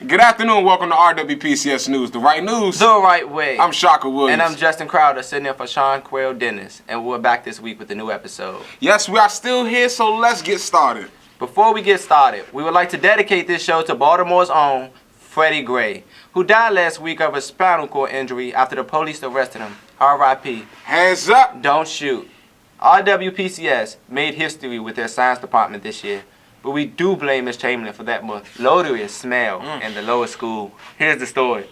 Good afternoon, welcome to Rwpcs News, the right news. The right way. I'm Shaka Williams. And I'm Justin Crowder, sitting in for Sean Quayle Dennis. And we're back this week with a new episode. Yes, we are still here, so let's get started. Before we get started, we would like to dedicate this show to Baltimore's own Freddie Gray, who died last week of a spinal cord injury after the police arrested him. R.I.P. Hands up. Don't shoot. Rwpcs made history with their science department this year. But we do blame Ms. Chamberlain for that melodious smell in the lower school. Here's the story.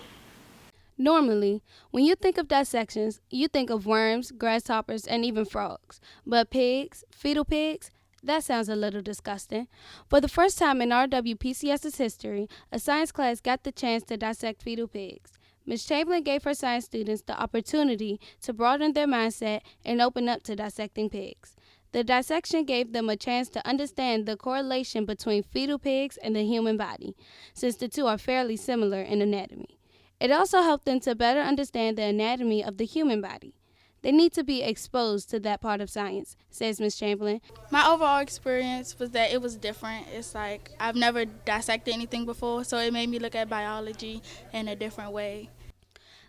Normally, when you think of dissections, you think of worms, grasshoppers, and even frogs. But pigs, fetal pigs, that sounds a little disgusting. For the first time in Rwpcs's history, a science class got the chance to dissect fetal pigs. Ms. Chamberlain gave her science students the opportunity to broaden their mindset and open up to dissecting pigs. The dissection gave them a chance to understand the correlation between fetal pigs and the human body, since the two are fairly similar in anatomy. It also helped them to better understand the anatomy of the human body. They need to be exposed to that part of science, says Ms. Chamberlain. My overall experience was that it was different. It's like I've never dissected anything before, so it made me look at biology in a different way.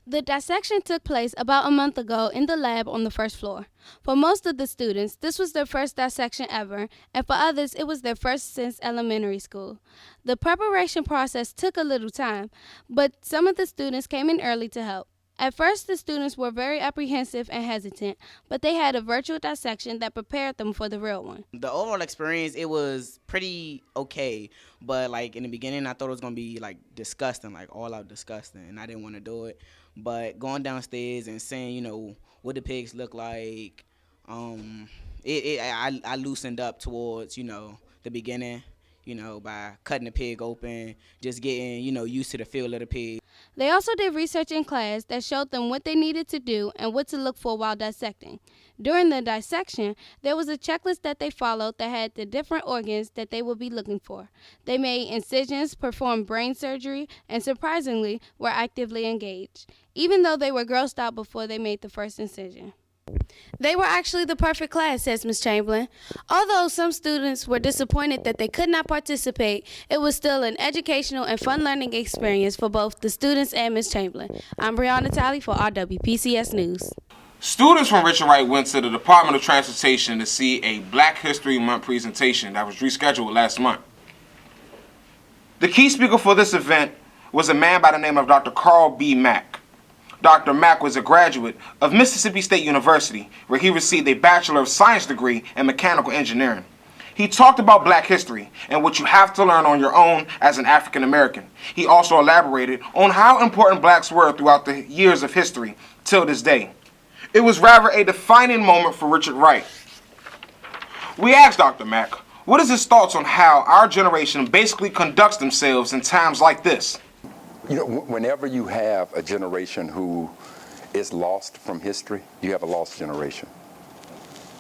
The dissection took place about a month ago in the lab on the first floor. For most of the students, this was their first dissection ever, and for others, it was their first since elementary school. The preparation process took a little time, but some of the students came in early to help. At first, the students were very apprehensive and hesitant, but they had a virtual dissection that prepared them for the real one. The overall experience, it was pretty okay, but like in the beginning, I thought it was gonna be like disgusting, like all out disgusting, and I didn't want to do it. But going downstairs and seeing, what the pigs look like, I loosened up towards, the beginning, by cutting the pig open, just getting, used to the feel of the pig. They also did research in class that showed them what they needed to do and what to look for while dissecting. During the dissection, there was a checklist that they followed that had the different organs that they would be looking for. They made incisions, performed brain surgery, and surprisingly, were actively engaged, even though they were grossed out before they made the first incision. They were actually the perfect class, says Ms. Chamberlain. Although some students were disappointed that they could not participate, it was still an educational and fun learning experience for both the students and Ms. Chamberlain. I'm Brianna Talley for Rwpcs News. Students from Wright went to the Department of Transportation to see a Black History Month presentation that was rescheduled last month. The key speaker for this event was a man by the name of Dr. Carl B. Mack. Dr. Mack was a graduate of Mississippi State University, where he received a Bachelor of Science degree in Mechanical Engineering. He talked about Black history and what you have to learn on your own as an African American. He also elaborated on how important blacks were throughout the years of history till this day. It was rather a defining moment for Richard Wright. We asked Dr. Mack, what is his thoughts on how our generation basically conducts themselves in times like this? Whenever you have a generation who is lost from history, you have a lost generation.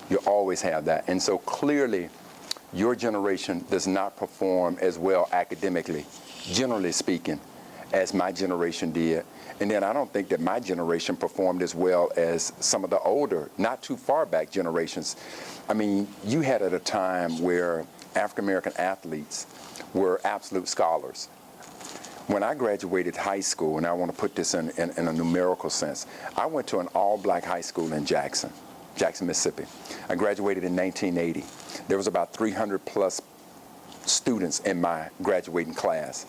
You always have that. And so clearly, your generation does not perform as well academically, generally speaking, as my generation did. And then I don't think that my generation performed as well as some of the older, not too far back generations. I mean, you had at a time where African-American athletes were absolute scholars. When I graduated high school, and I want to put this in a numerical sense, I went to an all-black high school in Jackson, Mississippi. I graduated in 1980. There was about 300 plus students in my graduating class.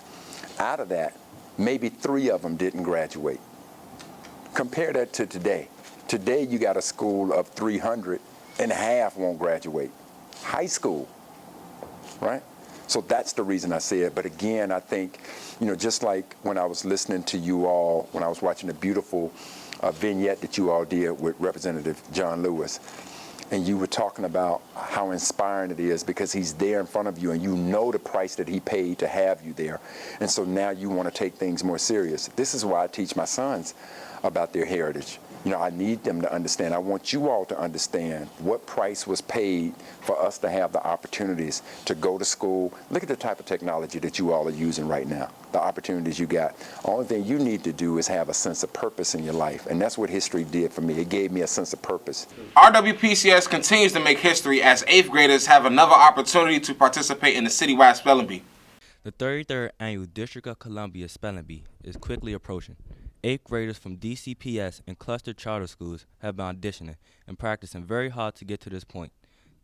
Out of that, maybe 3 of them didn't graduate. Compare that to today. Today you got a school of 300 and half won't graduate. High school, right? So that's the reason I say it. But again, I think, just like when I was listening to you all, when I was watching the beautiful vignette that you all did with Representative John Lewis, and you were talking about how inspiring it is because he's there in front of you and you know the price that he paid to have you there. And so now you want to take things more serious. This is why I teach my sons about their heritage. I need them to understand. I want you all to understand what price was paid for us to have the opportunities to go to school. Look at the type of technology that you all are using right now, the opportunities you got. Only thing you need to do is have a sense of purpose in your life, and that's what history did for me. It gave me a sense of purpose. Rwpcs continues to make history as 8th graders have another opportunity to participate in the citywide spelling bee. The 33rd Annual District of Columbia Spelling Bee is quickly approaching. 8th graders from DCPS and cluster charter schools have been auditioning and practicing very hard to get to this point.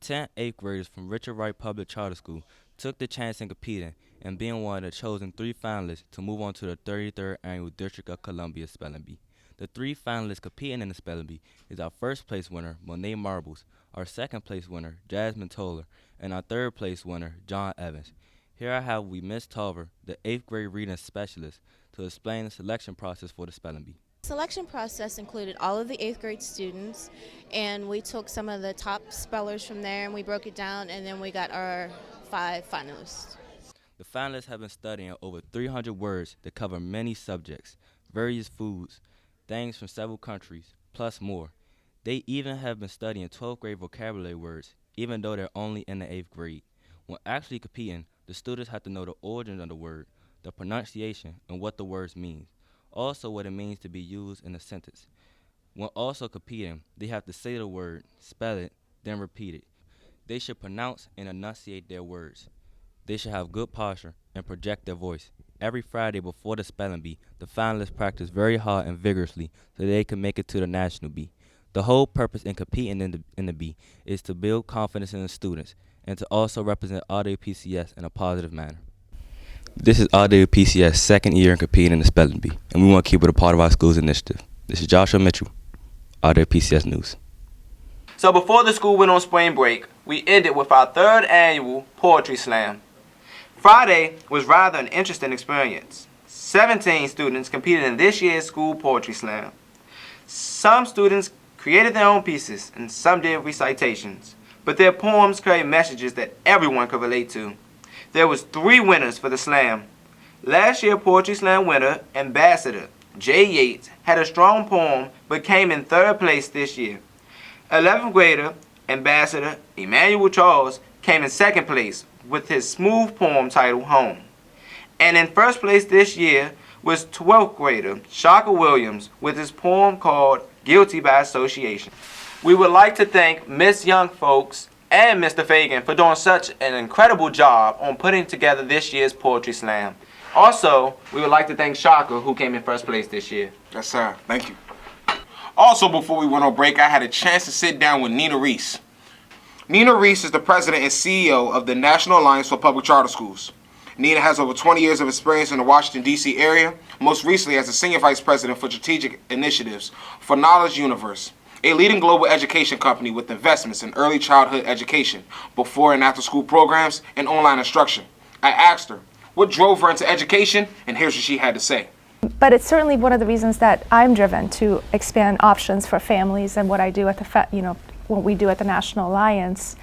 10 8th graders from Wright Public Charter School took the chance in competing and being one of the chosen 3 finalists to move on to the 33rd Annual District of Columbia Spelling Bee. The 3 finalists competing in the Spelling Bee is our first place winner, Monet Marbles, our second place winner, Jasmine Toller, and our third place winner, John Evans. Here I have Miss Tulver, the 8th grade reading specialist, to explain the selection process for the Spelling Bee. The selection process included all of the 8th grade students, and we took some of the top spellers from there and we broke it down, and then we got our 5 finalists. The finalists have been studying over 300 words that cover many subjects, various foods, things from several countries, plus more. They even have been studying 12th grade vocabulary words, even though they're only in the 8th grade. When actually competing, the students have to know the origin of the word, the pronunciation, and what the words mean. Also what it means to be used in a sentence. When also competing, they have to say the word, spell it, then repeat it. They should pronounce and enunciate their words. They should have good posture and project their voice. Every Friday before the Spelling Bee, the finalists practice very hard and vigorously so they can make it to the National Bee. The whole purpose in competing in the Bee is to build confidence in the students and to also represent Rwpcs in a positive manner. This is Rwpcs' second year in competing in the Spelling Bee, and we want to keep it a part of our school's initiative. This is Joshua Mitchell, Rwpcs News. So before the school went on spring break, we ended with our 3rd annual Poetry Slam. Friday was rather an interesting experience. 17 students competed in this year's school Poetry Slam. Some students created their own pieces and some did recitations, but their poems carried messages that everyone could relate to. There was 3 winners for the slam. Last year Poetry Slam winner, Ambassador Jay Yates, had a strong poem but came in 3rd place this year. 11th grader, Ambassador Emmanuel Charles, came in 2nd place with his smooth poem titled Home. And in 1st place this year was 12th grader Shaka Williams with his poem called Guilty by Association. We would like to thank Miss Young Folks and Mr. Fagan for doing such an incredible job on putting together this year's Poetry Slam. Also, we would like to thank Shaka, who came in 1st place this year. Yes, sir. Thank you. Also, before we went on break, I had a chance to sit down with Nina Rees. Nina Rees is the president and CEO of the National Alliance for Public Charter Schools. Nina has over 20 years of experience in the Washington, D.C. area, most recently as the Senior Vice President for Strategic Initiatives for Knowledge Universe, a leading global education company with investments in early childhood education, before and after school programs, and online instruction. I asked her what drove her into education, and here's what she had to say. But it's certainly one of the reasons that I'm driven to expand options for families, and what I do at the, what we do at the National Alliance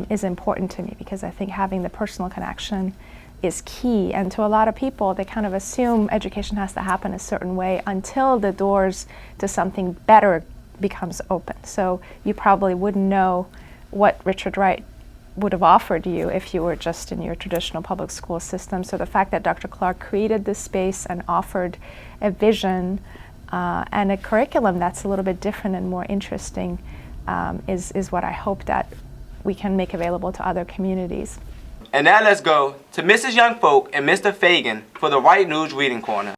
is important to me, because I think having the personal connection is key. And to a lot of people, they kind of assume education has to happen a certain way until the doors to something better becomes open. So you probably wouldn't know what Richard Wright would have offered you if you were just in your traditional public school system. So the fact that Dr. Clark created this space and offered a vision and a curriculum that's a little bit different and more interesting is what I hope that we can make available to other communities. And now let's go to Mrs. Young Folk and Mr. Fagan for the Wright News Reading Corner.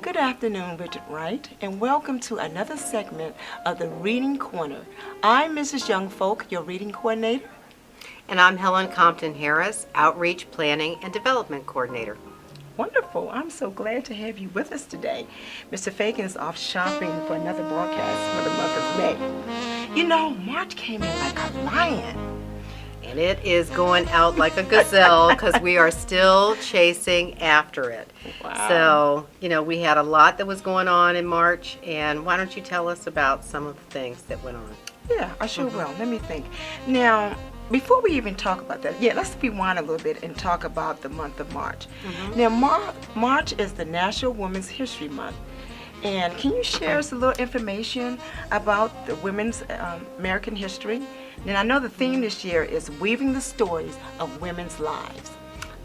Good afternoon, Richard Wright, and welcome to another segment of the Reading Corner. I'm Mrs. Young Folk, your reading coordinator. And I'm Helen Compton Harris, Outreach Planning and Development Coordinator. Wonderful. I'm so glad to have you with us today. Mr. Fagan's off shopping for another broadcast for the month of May. You know, March came in like a lion. And it is going out like a gazelle because we are still chasing after it. Wow. So, we had a lot that was going on in March, and why don't you tell us about some of the things that went on? Yeah, I sure will. Let me think. Now, before we even talk about that, let's rewind a little bit and talk about the month of March. Now, March is the National Women's History Month. And can you share us a little information about the women's American history? And I know the theme this year is weaving the stories of women's lives.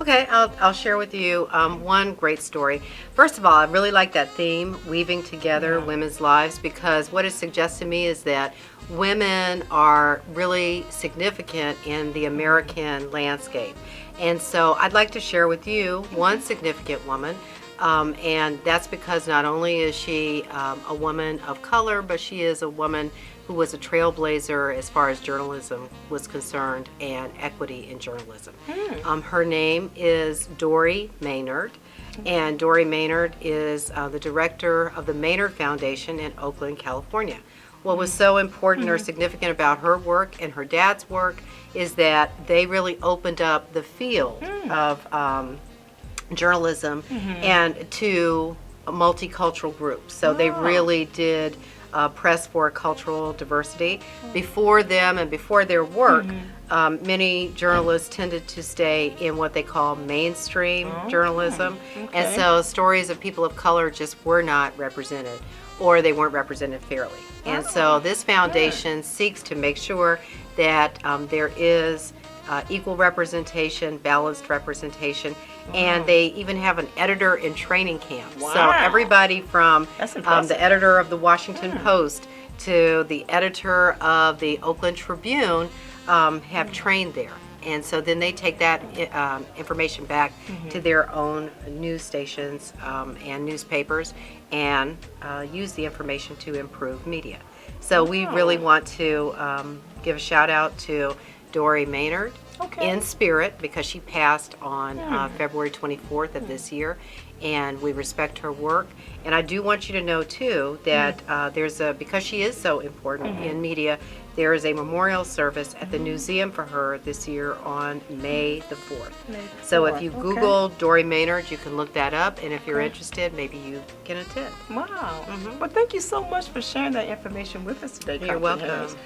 Okay, I'll share with you one great story. First of all, I really like that theme, weaving together women's lives, because what it suggests to me is that women are really significant in the American landscape. And so I'd like to share with you one significant woman, and that's because not only is she a woman of color, but she is a woman who was a trailblazer as far as journalism was concerned and equity in journalism. Her name is Dory Maynard, and Dory Maynard is the director of the Maynard Foundation in Oakland, California. What was so important or significant about her work and her dad's work is that they really opened up the field of journalism and to multicultural groups. So they really did press for cultural diversity. Before them and before their work, many journalists tended to stay in what they call mainstream journalism. And so stories of people of color just were not represented, or they weren't represented fairly. And so this foundation seeks to make sure that there is equal representation, balanced representation, and they even have an editor in training camp. So everybody from the editor of the Washington Post to the editor of the Oakland Tribune have trained there. And so then they take that information back to their own news stations and newspapers and use the information to improve media. So we really want to give a shout out to Dory Maynard in spirit, because she passed on February 24th of this year, and we respect her work. And I do want you to know too that because she is so important in media, there is a memorial service at the museum for her this year on May the 4th. So if you Google Dory Maynard, you can look that up, and if you're interested, maybe you can attend. Wow. Well, thank you so much for sharing that information with us today, You're welcome. Harris.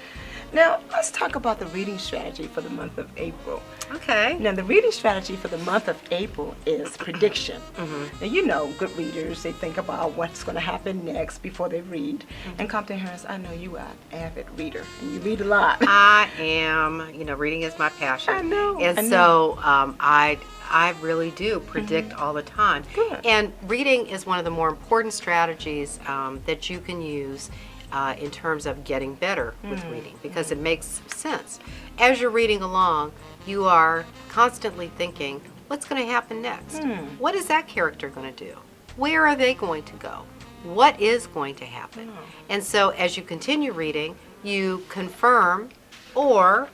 Now, let's talk about the reading strategy for the month of April. Okay. Now, the reading strategy for the month of April is prediction. Now, you know, good readers, they think about what's going to happen next before they read. And Compton Harris, I know you are an avid reader, and you read a lot. I am, reading is my passion. I know. And so I really do predict all the time. Good. And reading is one of the more important strategies that you can use in terms of getting better with reading, because it makes sense. As you're reading along, you are constantly thinking, what's going to happen next? What is that character going to do? Where are they going to go? What is going to happen? And so as you continue reading, you confirm or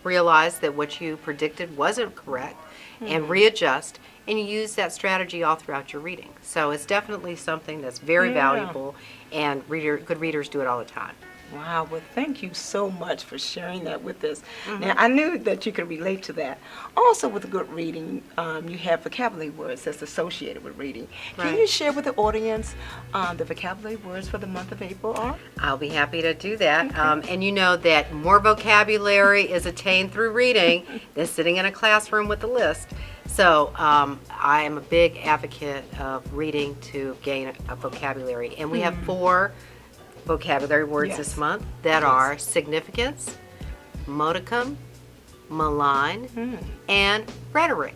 realize that what you predicted wasn't correct and readjust, and you use that strategy all throughout your reading. So it's definitely something that's very valuable, and good readers do it all the time. Wow, well, thank you so much for sharing that with us. Now, I knew that you could relate to that. Also, with good reading, you have vocabulary words that's associated with reading. Can you share with the audience the vocabulary words for the month of April are? I'll be happy to do that. And you know that more vocabulary is attained through reading than sitting in a classroom with a list. So I am a big advocate of reading to gain a vocabulary. And we have 4 vocabulary words this month that are significance, modicum, malign, and rhetoric.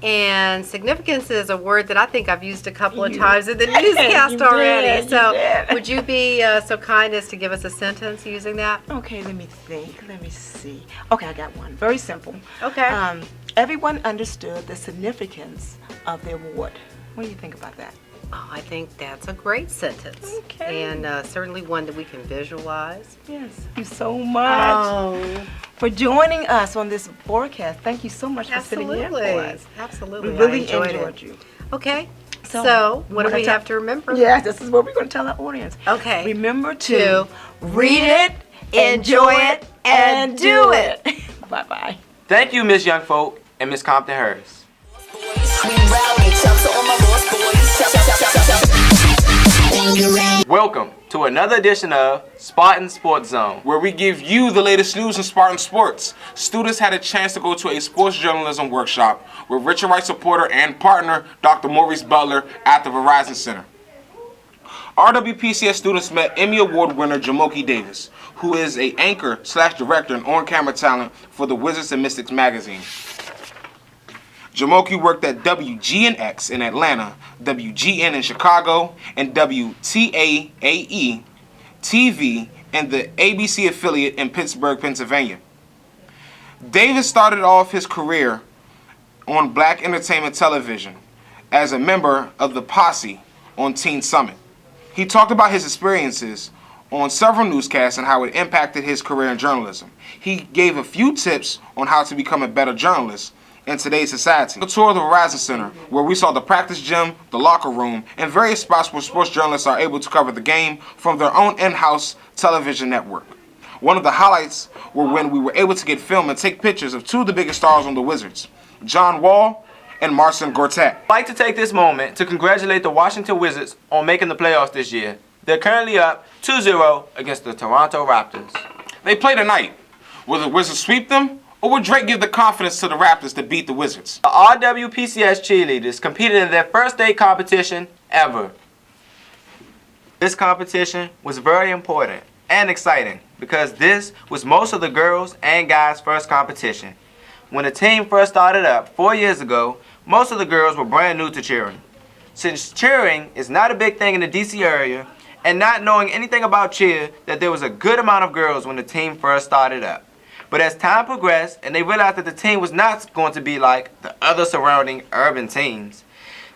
And significance is a word that I think I've used a couple of times in the newscast already. So would you be so kind as to give us a sentence using that? Okay, let me think. Let me see. Okay, I got one. Very simple. Okay. Everyone understood the significance of the award. What do you think about that? Oh, I think that's a great sentence. Okay. And certainly one that we can visualize. Yes. Thank you so much for joining us on this broadcast. Thank you so much for sitting in for us. Absolutely. We really I enjoyed you. Okay. So what do we have to remember? Yeah, this is what we're going to tell our audience. Okay. Remember to read it, enjoy it, and do it. Bye-bye. Thank you, Miss Young Folk and Miss Compton Harris. Welcome to another edition of Spartan Sports Zone, where we give you the latest news in Spartan sports. Students had a chance to go to a sports journalism workshop with Richard Wright supporter and partner Dr. Maurice Butler at the Verizon Center. Rwpcs students met Emmy Award winner Jamoki Davis, who is an anchor/director and on-camera talent for the Wizards and Mystics magazine. Jamoki worked at WGNX in Atlanta, WGN in Chicago, and WTAAE TV and the ABC affiliate in Pittsburgh, Pennsylvania. Davis started off his career on Black Entertainment Television as a member of the Posse on Teen Summit. He talked about his experiences on several newscasts and how it impacted his career in journalism. He gave a few tips on how to become a better journalist in today's society. A tour of the Verizon Center, where we saw the practice gym, the locker room, and various spots where sports journalists are able to cover the game from their own in-house television network. One of the highlights were when we were able to get film and take pictures of two of the biggest stars on the Wizards, John Wall and Marcin Gortat. I'd like to take this moment to congratulate the Washington Wizards on making the playoffs this year. They're currently up 2-0 against the Toronto Raptors. They play tonight. Will the Wizards sweep them, or will Drake give the confidence to the Raptors to beat the Wizards? The Rwpcs cheerleaders competed in their first state competition ever. This competition was very important and exciting because this was most of the girls' and guys' first competition. When the team first started up 4 years ago, most of the girls were brand new to cheering. Since cheering is not a big thing in the DC area, and not knowing anything about cheer, that there was a good amount of girls when the team first started up. But as time progressed and they realized that the team was not going to be like the other surrounding urban teams,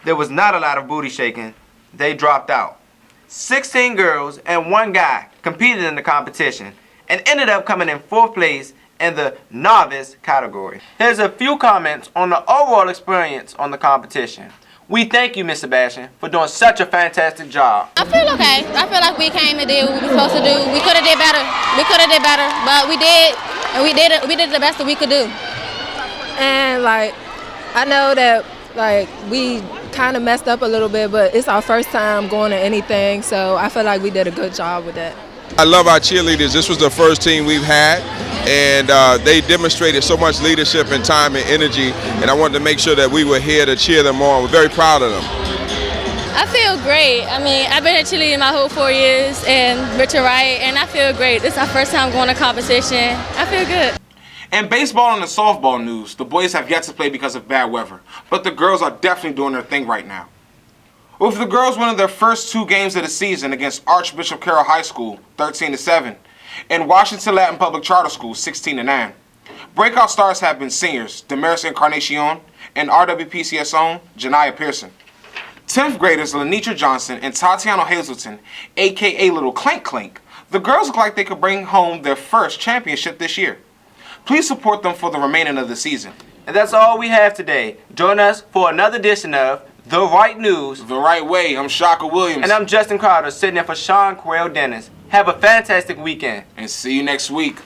there was not a lot of booty shaking, they dropped out. 16 girls and 1 guy competed in the competition and ended up coming in 4th place in the novice category. Here's a few comments on the overall experience on the competition. We thank you, Ms. Sebastian, for doing such a fantastic job. I feel okay. I feel like we came and did what we were supposed to do. We could have did better. But we did, and we did the best that we could do. And like, I know that like we kind of messed up a little bit, but it's our first time going to anything, so I feel like we did a good job with that. I love our cheerleaders. This was the first team we've had, and they demonstrated so much leadership and time and energy, and I wanted to make sure that we were here to cheer them on. We're very proud of them. I feel great. I mean, I've been a cheerleader my whole 4 years and Wright, and I feel great. This is our first time going to competition. I feel good. In baseball and the softball news, the boys have yet to play because of bad weather, but the girls are definitely doing their thing right now. With the girls winning their first 2 games of the season against Archbishop Carroll High School, 13-7, and Washington Latin Public Charter School, 16-9. Breakout stars have been seniors Damaris Encarnacion and RWPCS own Janiyah Pearson. 10th graders Lenitra Johnson and Tatiana Hazelton, aka Little Clank Clank. The girls look like they could bring home their first championship this year. Please support them for the remaining of the season. And that's all we have today. Join us for another edition of The Right News. The Right Way. I'm Shaka Williams. And I'm Justin Crowder, sitting in for Sean Quayle Dennis. Have a fantastic weekend. And see you next week.